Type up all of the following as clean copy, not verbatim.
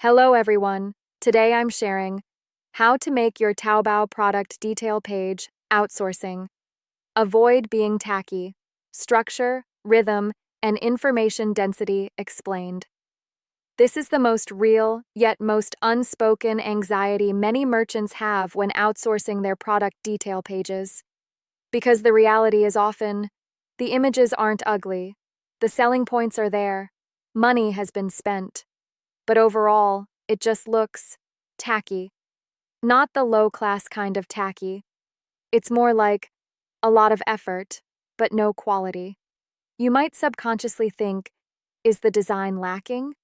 Hello everyone. Today I'm sharing how to make your Taobao product detail page outsourcing. Avoid being tacky. Structure, rhythm, and information density explained. This is the most real, yet most unspoken anxiety many merchants have when outsourcing their product detail pages. Because the reality is often, the images aren't ugly, the selling points are there, money has been spent. But overall, it just looks tacky. Not the low-class kind of tacky. It's more like a lot of effort, but no quality. You might subconsciously think, is the design lacking?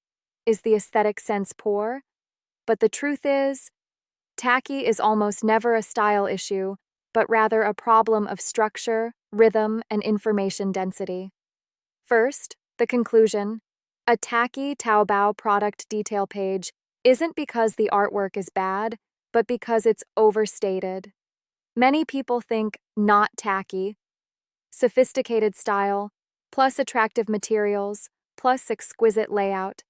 Is the aesthetic sense poor? But the truth is, tacky is almost never a style issue, but rather a problem of structure, rhythm, and information density. First, the conclusion. A tacky Taobao product detail page isn't because the artwork is bad, but because it's overstated. Many people think not tacky, sophisticated style, plus attractive materials, plus exquisite layout.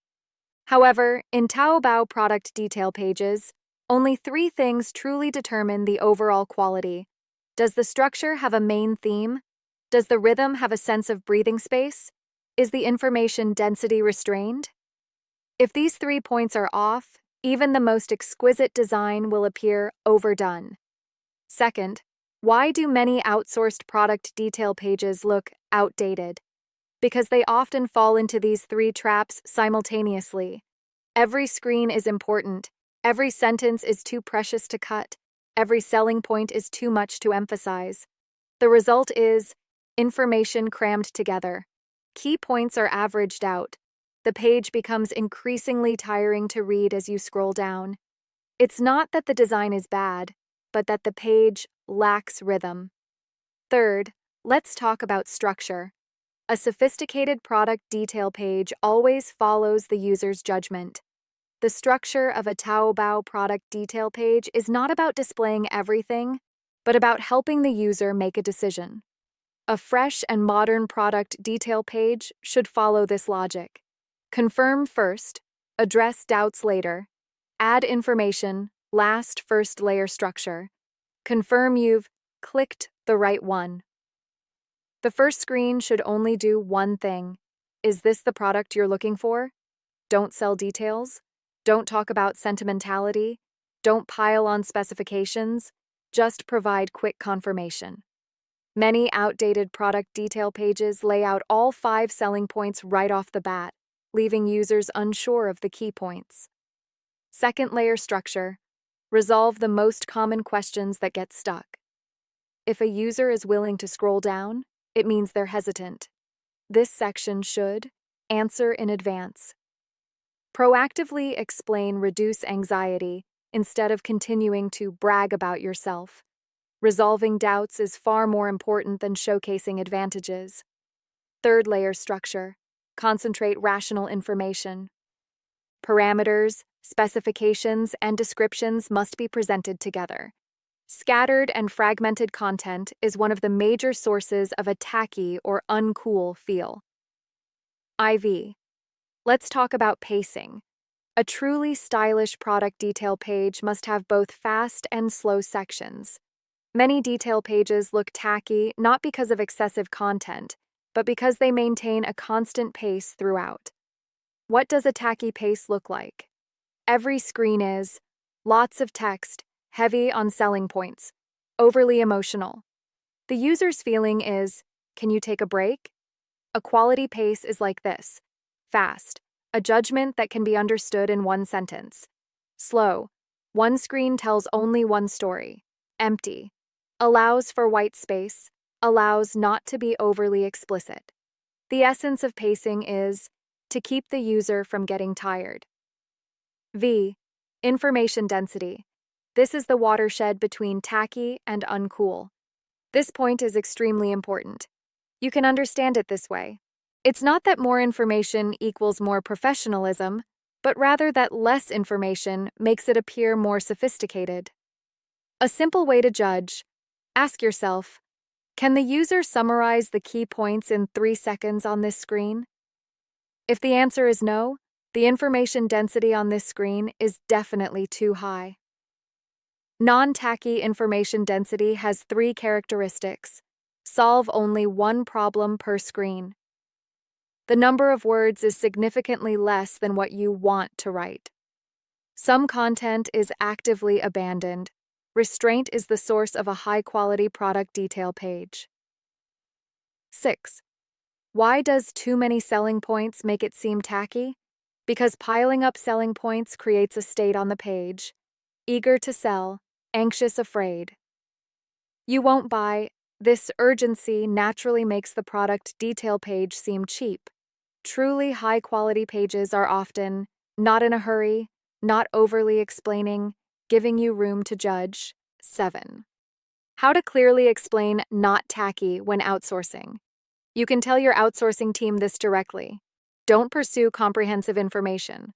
However, in Taobao product detail pages, only 3 things truly determine the overall quality. Does the structure have a main theme? Does the rhythm have a sense of breathing space? Is the information density restrained? If these 3 points are off, even the most exquisite design will appear overdone. Second, why do many outsourced product detail pages look outdated? Because they often fall into these 3 traps simultaneously. Every screen is important, every sentence is too precious to cut, every selling point is too much to emphasize. The result is information crammed together. Key points are averaged out. The page becomes increasingly tiring to read as you scroll down. It's not that the design is bad, but that the page lacks rhythm. Third, let's talk about structure. A sophisticated product detail page always follows the user's judgment. The structure of a Taobao product detail page is not about displaying everything, but about helping the user make a decision. A fresh and modern product detail page should follow this logic. Confirm first, address doubts later, add information, last first layer structure. Confirm you've clicked the right one. The first screen should only do one thing. Is this the product you're looking for? Don't sell details. Don't talk about sentimentality. Don't pile on specifications. Just provide quick confirmation. Many outdated product detail pages lay out all 5 selling points right off the bat, leaving users unsure of the key points. Second layer structure. Resolve the most common questions that get stuck. If a user is willing to scroll down, it means they're hesitant. This section should answer in advance. Proactively explain reduce anxiety instead of continuing to brag about yourself. Resolving doubts is far more important than showcasing advantages. Third layer structure. Concentrate rational information. Parameters, specifications, and descriptions must be presented together. Scattered and fragmented content is one of the major sources of a tacky or uncool feel. IV. Let's talk about pacing. A truly stylish product detail page must have both fast and slow sections. Many detail pages look tacky not because of excessive content, but because they maintain a constant pace throughout. What does a tacky pace look like? Every screen is lots of text, heavy on selling points, overly emotional. The user's feeling is, can you take a break? A quality pace is like this: fast, a judgment that can be understood in one sentence. Slow, one screen tells only one story. Empty, allows for white space, allows not to be overly explicit. The essence of pacing is to keep the user from getting tired. V. Information density. This is the watershed between tacky and uncool. This point is extremely important. You can understand it this way. It's not that more information equals more professionalism, but rather that less information makes it appear more sophisticated. A simple way to judge: ask yourself, can the user summarize the key points in 3 seconds on this screen? If the answer is no, The information density on this screen is definitely too high. Non-tacky information density has 3 characteristics. Solve only one problem per screen. The number of words is significantly less than what you want to write. Some content is actively abandoned. Restraint is the source of a high-quality product detail page. 6. Why does too many selling points make it seem tacky? Because piling up selling points creates a state on the page. Eager to sell, anxious, afraid. You won't buy. This urgency naturally makes the product detail page seem cheap. Truly high-quality pages are often not in a hurry, not overly explaining, giving you room to judge. 7. How to clearly explain not tacky when outsourcing. You can tell your outsourcing team this directly. Don't pursue comprehensive information.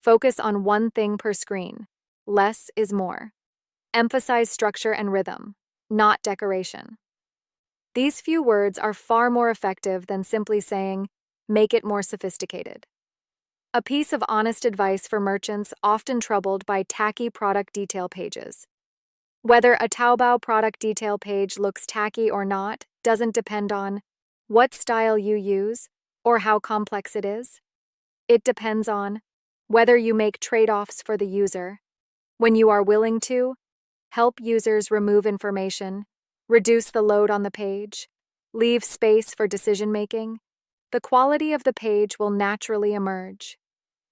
Focus on one thing per screen. Less is more. Emphasize structure and rhythm, not decoration. These few words are far more effective than simply saying, make it more sophisticated. A piece of honest advice for merchants often troubled by tacky product detail pages. Whether a Taobao product detail page looks tacky or not doesn't depend on what style you use or how complex it is. It depends on whether you make trade-offs for the user, when you are willing to help users remove information, reduce the load on the page, leave space for decision-making, the quality of the page will naturally emerge.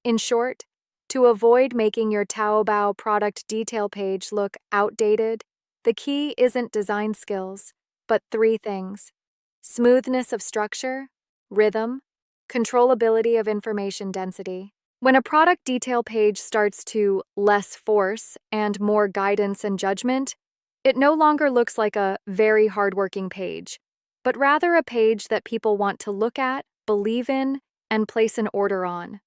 In short, to avoid making your Taobao product detail page look outdated, the key isn't design skills, but 3 things: smoothness of structure, rhythm, controllability of information density. When a product detail page starts to less force and more guidance and judgment, it no longer looks like a very hardworking page, but rather a page that people want to look at, believe in, and place an order on.